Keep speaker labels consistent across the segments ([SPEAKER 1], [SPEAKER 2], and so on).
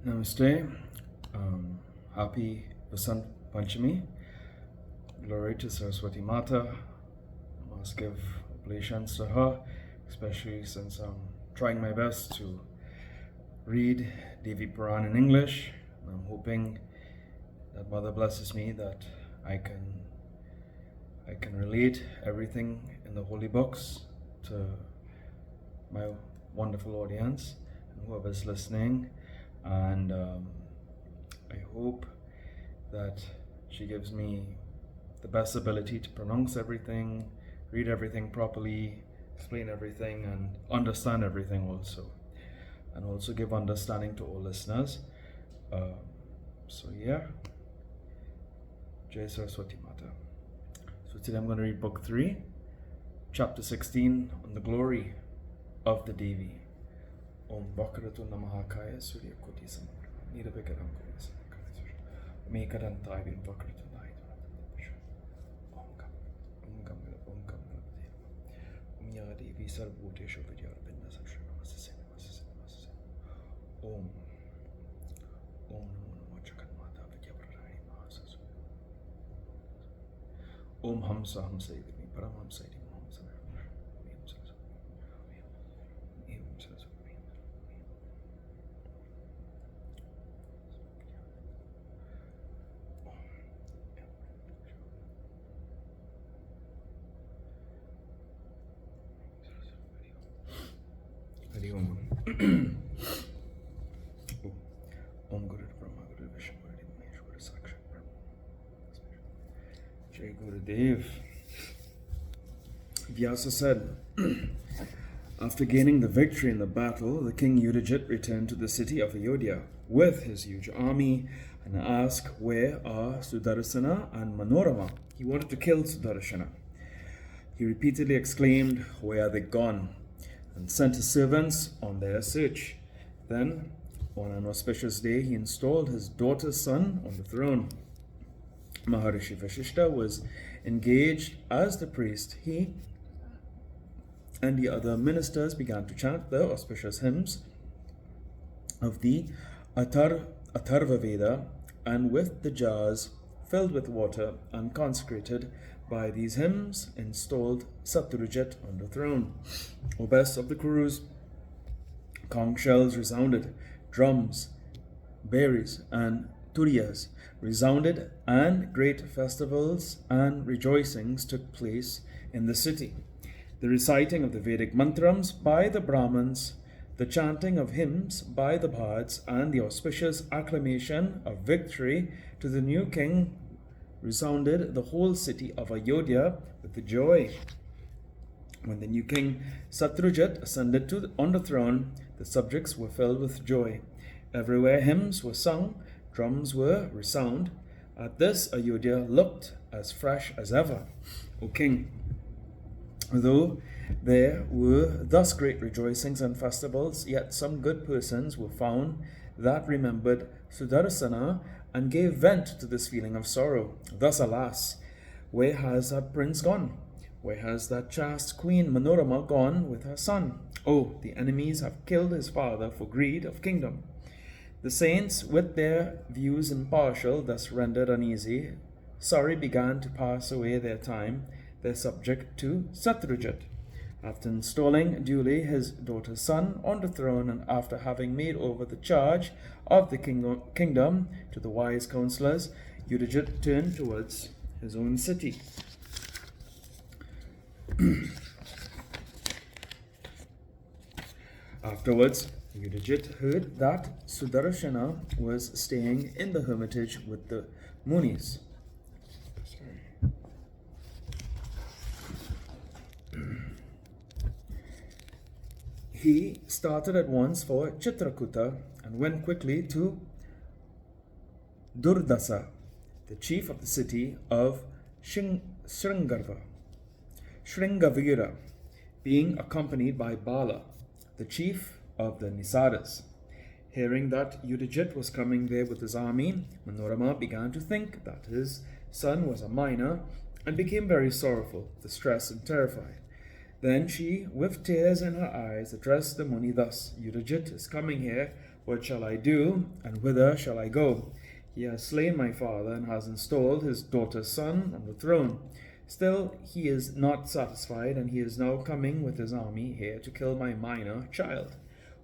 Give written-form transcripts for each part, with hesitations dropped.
[SPEAKER 1] Namaste. Happy Vasant Panchami. Glory to Saraswati Mata. I must give oblations to her, especially since I'm trying my best to read Devi Puran in English. And I'm hoping that Mother blesses me that I can relate everything in the holy books to my wonderful audience and whoever's listening. And I hope that she gives me the best ability to pronounce everything, read everything properly, explain everything, and understand everything also. And also give understanding to all listeners. Jai Saraswati Mata. So today I'm going to read Book 3, Chapter 16, on the glory of the Devi. Om Bhagavatam Maha Surya Koti Samprabha Nirabhikaram Koti Samprabha Mekadantai Vin Bhagavatam Om Gam Om Gam Om Ya Devi Sarvoteshu Vidyarabhinda Samshriva Masasena Om Namo Jaganmata Vidyapradayani Mahasasu Om Hamsa Hamsa Vidmi Paramhamsa Idhi Hamsa Hari Om. Om Guru Brahma Guru Vishnu Guru Mahesh Guru Sakshat Brahma. Jai Gurudev. Vyasa said, after gaining the victory in the battle, the king Yudhijit returned to the city of Ayodhya with his huge army and asked where are Sudarsana and Manorama. He wanted to kill Sudarshana. He repeatedly exclaimed, where are they gone? And sent his servants on their search. Then, on an auspicious day, he installed his daughter's son on the throne. Maharishi Vashishta was engaged as the priest. He and the other ministers began to chant the auspicious hymns of the Atharva Veda, and with the jars filled with water and consecrated by these hymns, installed Satyajit on the throne. O best of the Kurus, conch shells resounded, drums, berries, and turiyas resounded, and great festivals and rejoicings took place in the city. The reciting of the Vedic mantrams by the Brahmins, the chanting of hymns by the bards, and the auspicious acclamation of victory to the new king resounded the whole city of Ayodhya with the joy. When the new king Satyajit ascended on the throne, the subjects were filled with joy. Everywhere hymns were sung, drums were resound. At this, Ayodhya looked as fresh as ever. O king, though there were thus great rejoicings and festivals, yet some good persons were found that remembered Sudarsana and gave vent to this feeling of sorrow. Thus, alas, where has that prince gone? Where has that chaste queen Manorama gone with her son? Oh, the enemies have killed his father for greed of kingdom. The saints, with their views impartial, thus rendered uneasy, sorry began to pass away their time, their subject to Satyajit. After installing duly his daughter's son on the throne, and after having made over the charge of the kingdom to the wise counselors, Yudhijit turned towards his own city. Afterwards, Yudhijit heard that Sudarshana was staying in the hermitage with the Munis. He started at once for Chitrakuta and went quickly to Durdasa, the chief of the city of Shringavira, being accompanied by Bala, the chief of the Nisadas. Hearing that Yudhijit was coming there with his army, Manorama began to think that his son was a minor and became very sorrowful, distressed, and terrified. Then she, with tears in her eyes, addressed the Muni thus: Yudhijit is coming here What shall I do, and whither shall I go? He has slain my father and has installed his daughter's son on the throne. Still, he is not satisfied, and he is now coming with his army here to kill my minor child.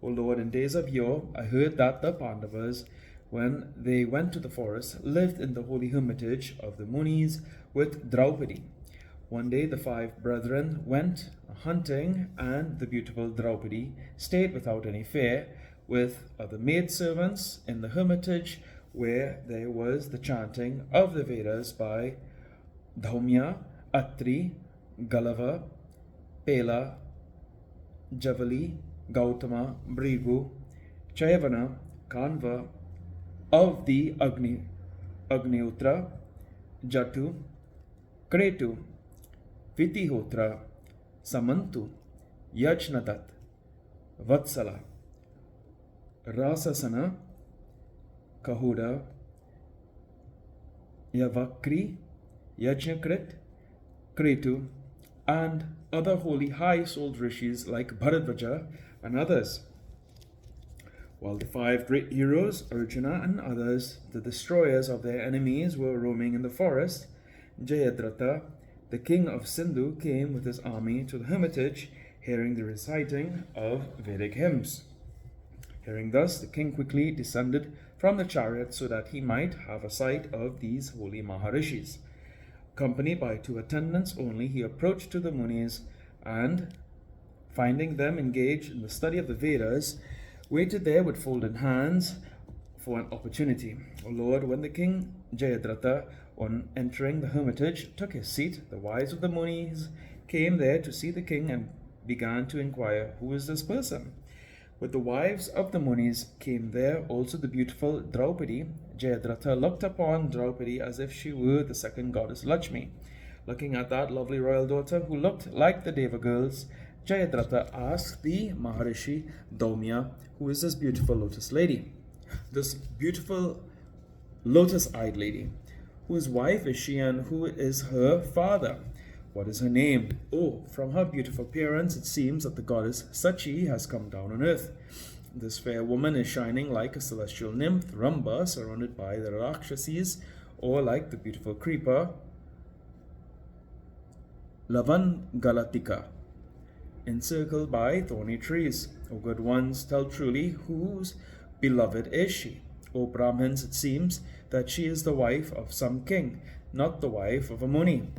[SPEAKER 1] O Lord, in days of yore, I heard that the Pandavas, when they went to the forest, lived in the holy hermitage of the Munis with Draupadi. One day the 5 brethren went hunting, and the beautiful Draupadi stayed without any fear with other maidservants in the hermitage, where there was the chanting of the Vedas by Dhaumya, Atri, Galava, Pela, Javali, Gautama, Brigu, Chayavana, Kanva, of the Agnihotra, Jatu, Kretu, Vitihotra, Samantu, Yajnadat, Vatsala, Rasasana, Kahuda, Yavakri, Yajnakrit, Kretu, and other holy high-souled rishis like Bharadvaja and others. While the 5 great heroes, Arjuna and others, the destroyers of their enemies, were roaming in the forest, Jayadratha, the king of Sindhu, came with his army to the hermitage, hearing the reciting of Vedic hymns. Hearing thus, the king quickly descended from the chariot so that he might have a sight of these holy Maharishis. Accompanied by 2 attendants only, he approached to the Munis and, finding them engaged in the study of the Vedas, waited there with folded hands for an opportunity. O Lord, when the king Jayadratha, on entering the hermitage, took his seat, the wives of the Munis came there to see the king and began to inquire, "Who is this person?" With the wives of the Munis came there also the beautiful Draupadi. Jayadratha looked upon Draupadi as if she were the second goddess Lakshmi. Looking at that lovely royal daughter who looked like the Deva girls, Jayadratha asked the Maharishi Dhaumya, "Who is this beautiful lotus lady? This beautiful lotus-eyed lady? Whose wife is she, and who is her father? What is her name? Oh, from her beautiful appearance, it seems that the goddess Sachi has come down on earth. This fair woman is shining like a celestial nymph, Ramba, surrounded by the Rakshasis, or like the beautiful creeper, Lavan Galatika, encircled by thorny trees. O good ones, tell truly, whose beloved is she? O Brahmins, it seems that she is the wife of some king, not the wife of a Muni."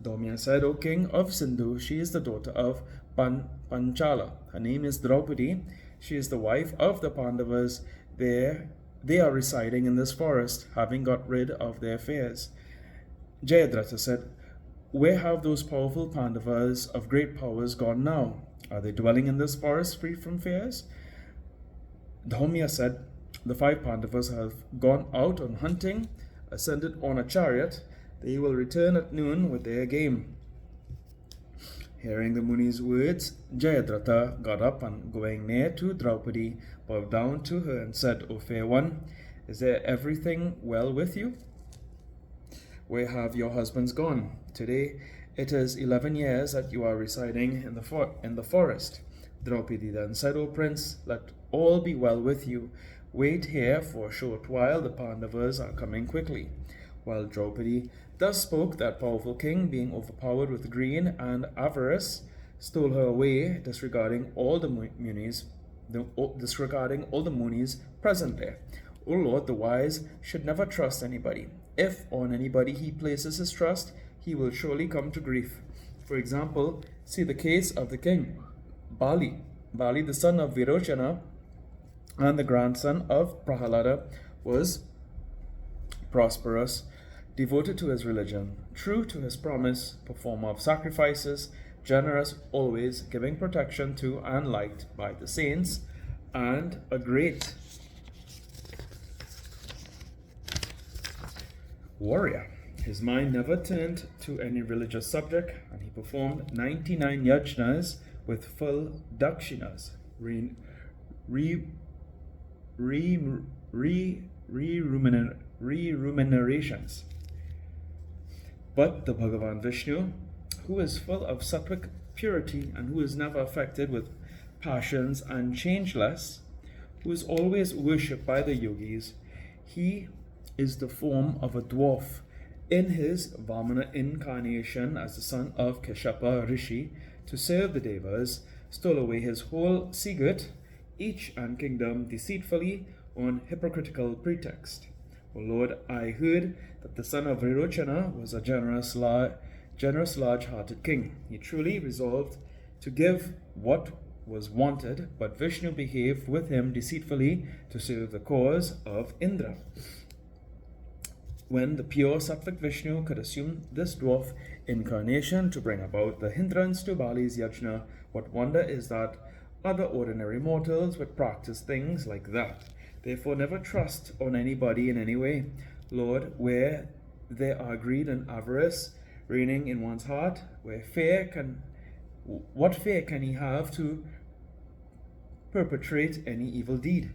[SPEAKER 1] Dhaumya said, "O king of Sindhu, she is the daughter of Panchala. Her name is Draupadi. She is the wife of the Pandavas. They are residing in this forest, having got rid of their fears." Jayadratha said, "Where have those powerful Pandavas of great powers gone now? Are they dwelling in this forest free from fears?" Dhaumya said, "The 5 Pandavas have gone out on hunting, ascended on a chariot. They will return at noon with their game." Hearing the Muni's words, Jayadratha got up and, going near to Draupadi, bowed down to her and said, "O fair one, is there everything well with you? Where have your husbands gone? Today it is 11 years that you are residing in the forest." Draupadi then said, "O prince, let all be well with you. Wait here for a short while, the Pandavas are coming quickly." While Draupadi thus spoke, that powerful king, being overpowered with greed and avarice, stole her away, disregarding all the Munis present there. O Lord, the wise should never trust anybody. If on anybody he places his trust, he will surely come to grief. For example, see the case of the king Bali. Bali, the son of Virochana and the grandson of Prahalada, was prosperous, devoted to his religion, true to his promise, performer of sacrifices, generous, always giving protection to and liked by the saints, and a great warrior. His mind never turned to any religious subject, and he performed 99 yajnas with full dakshinas, remunerations. But the Bhagavan Vishnu, who is full of sattvic purity and who is never affected with passions and changeless, who is always worshipped by the yogis. He is the form of a dwarf. In his Vamana incarnation as the son of Keshapa Rishi, to serve the Devas, stole away his whole Sigat, each and kingdom deceitfully on hypocritical pretext. O Lord, I heard that the son of Virochana was a generous, large-hearted king. He truly resolved to give what was wanted, but Vishnu behaved with him deceitfully to serve the cause of Indra. When the pure Sattvic Vishnu could assume this dwarf incarnation to bring about the hindrance to Bali's yajna, what wonder is that other ordinary mortals would practice things like that. Therefore, never trust on anybody in any way. Lord, where there are greed and avarice reigning in one's heart, what fear can he have to perpetrate any evil deed?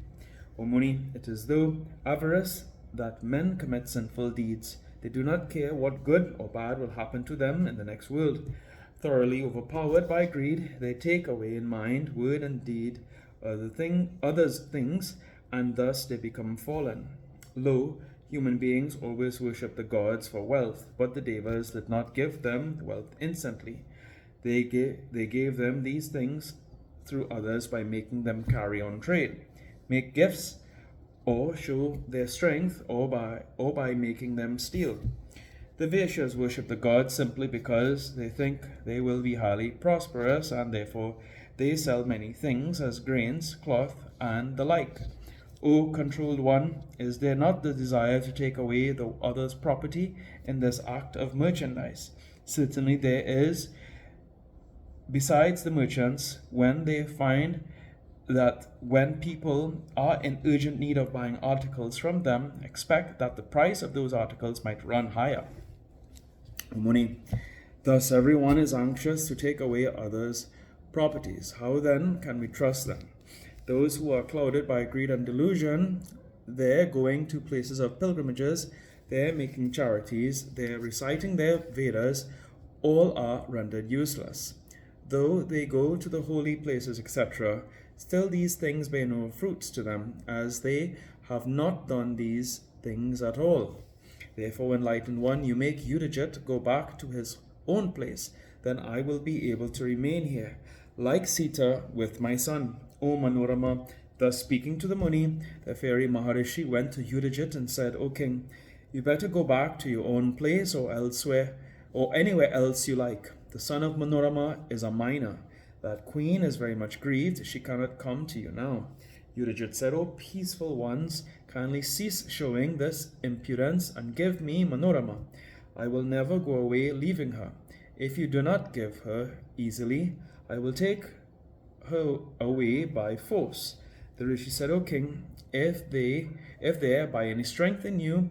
[SPEAKER 1] O Muni, it is through avarice that men commit sinful deeds. They do not care what good or bad will happen to them in the next world. Thoroughly overpowered by greed, they take away in mind, word, and deed others' things, and thus they become fallen. Lo, human beings always worship the gods for wealth, but the Devas did not give them wealth instantly. They gave them these things through others by making them carry on trade, make gifts, or show their strength, or by making them steal. The Vaishyas worship the gods simply because they think they will be highly prosperous, and therefore they sell many things as grains, cloth, and the like. O controlled one, is there not the desire to take away the other's property in this act of merchandise? Certainly there is. Besides the merchants, when they find that when people are in urgent need of buying articles from them, expect that the price of those articles might run higher. Muni, thus everyone is anxious to take away others' properties. How then can we trust them? Those who are clouded by greed and delusion, they're going to places of pilgrimages, they're making charities, they're reciting their Vedas, all are rendered useless. Though they go to the holy places, etc., still these things bear no fruits to them, as they have not done these things at all. Therefore, enlightened one, you make Udajit go back to his own place, then I will be able to remain here, like Sita with my son. O Manorama, thus speaking to the Muni, the fairy Maharishi went to Udajit and said, O king, you better go back to your own place or elsewhere, or anywhere else you like. The son of Manorama is a minor. That queen is very much grieved. She cannot come to you now. Udajit said, O peaceful ones, kindly cease showing this impudence and give me Manorama. I will never go away leaving her. If you do not give her easily, I will take her away by force. The Rishi said, O king, if there by any strength in you,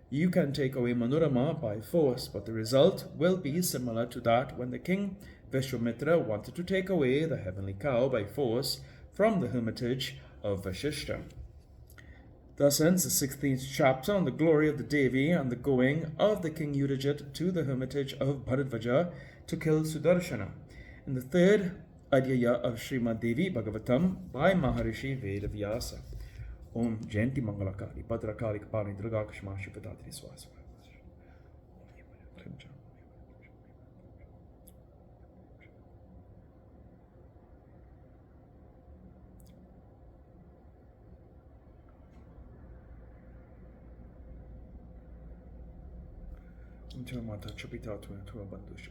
[SPEAKER 1] you can take away Manorama by force, but the result will be similar to that when the king Vishwamitra wanted to take away the heavenly cow by force from the hermitage of Vashishta. Thus ends the 16th chapter on the glory of the Devi and the going of the king Udajit to the hermitage of Bharadvaja to kill Sudarshana. In the third Adhyaya of Srimad Devi Bhagavatam by Maharishi Vedavyasa. Om Jayanti Mangalakali Bhadrakali Kapani Durgakshma Shivadatri Swasva. Mata Chapita to a Bandusha.